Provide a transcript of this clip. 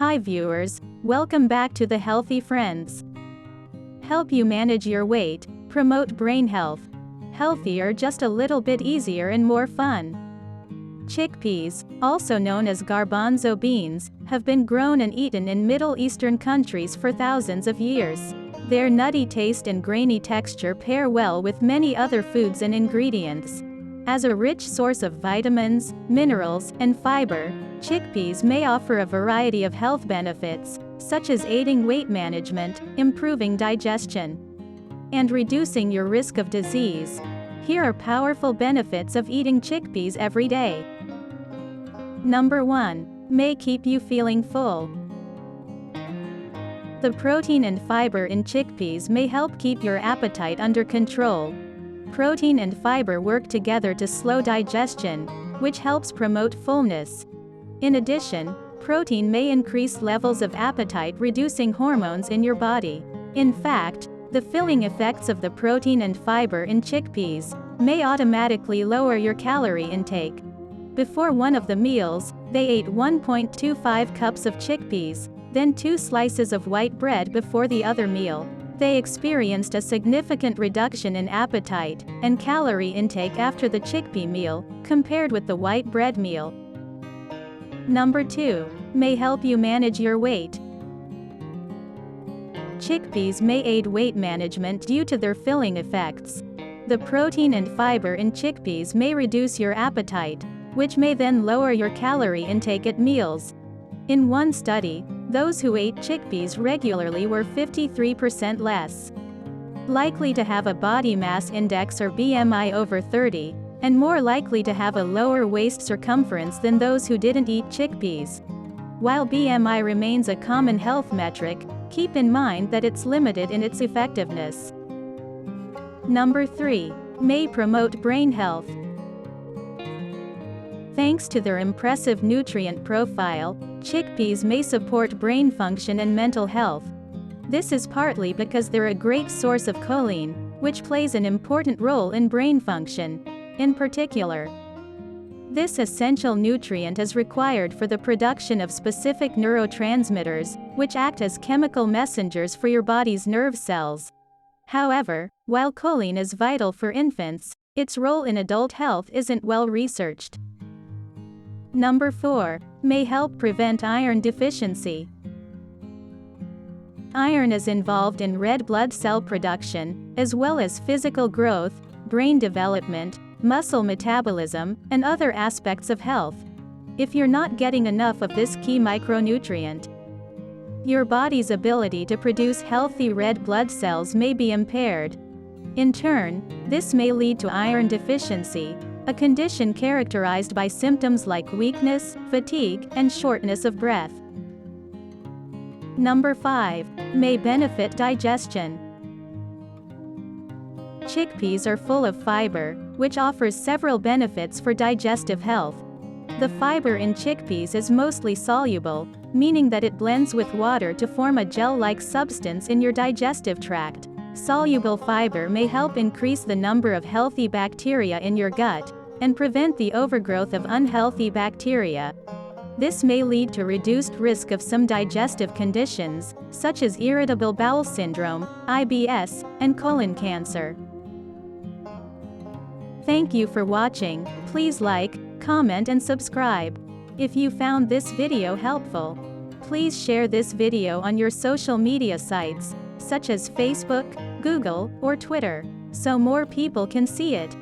Hi viewers, welcome back to the Healthy Friends. Help you manage your weight, promote brain health. Healthier, just a little bit easier and more fun. Chickpeas, also known as garbanzo beans, have been grown and eaten in Middle Eastern countries for thousands of years. Their nutty taste and grainy texture pair well with many other foods and ingredients. As a rich source of vitamins, minerals, and fiber, chickpeas may offer a variety of health benefits, such as aiding weight management, improving digestion, and reducing your risk of disease. Here are powerful benefits of eating chickpeas every day. Number 1. May keep you feeling full. The protein and fiber in chickpeas may help keep your appetite under control. Protein and fiber work together to slow digestion, which helps promote fullness. In addition, protein may increase levels of appetite, reducing hormones in your body. In fact, the filling effects of the protein and fiber in chickpeas may automatically lower your calorie intake. Before one of the meals, they ate 1.25 cups of chickpeas, then 2 slices of white bread before the other meal. They experienced a significant reduction in appetite and calorie intake after the chickpea meal, compared with the white bread meal. Number 2. May help you manage your weight. Chickpeas may aid weight management due to their filling effects. The protein and fiber in chickpeas may reduce your appetite, which may then lower your calorie intake at meals. In one study, those who ate chickpeas regularly were 53% less likely to have a body mass index or BMI over 30, and more likely to have a lower waist circumference than those who didn't eat chickpeas. While BMI remains a common health metric, keep in mind that it's limited in its effectiveness. Number 3. May promote brain health. Thanks to their impressive nutrient profile, chickpeas may support brain function and mental health. This is partly because they're a great source of choline, which plays an important role in brain function. In particular, this essential nutrient is required for the production of specific neurotransmitters, which act as chemical messengers for your body's nerve cells. However, while choline is vital for infants, its role in adult health isn't well researched. Number 4. May help prevent iron deficiency. Iron is involved in red blood cell production, as well as physical growth, brain development, muscle metabolism, and other aspects of health. If you're not getting enough of this key micronutrient, your body's ability to produce healthy red blood cells may be impaired. In turn, this may lead to iron deficiency, a condition characterized by symptoms like weakness, fatigue, and shortness of breath. Number 5. May benefit digestion. Chickpeas are full of fiber, which offers several benefits for digestive health. The fiber in chickpeas is mostly soluble, meaning that it blends with water to form a gel-like substance in your digestive tract. Soluble fiber may help increase the number of healthy bacteria in your gut and prevent the overgrowth of unhealthy bacteria. This may lead to reduced risk of some digestive conditions, such as irritable bowel syndrome, IBS, and colon cancer. Thank you for watching. Please like, comment, and subscribe. If you found this video helpful, please share this video on your social media sites, such as Facebook, Google, or Twitter, so more people can see it.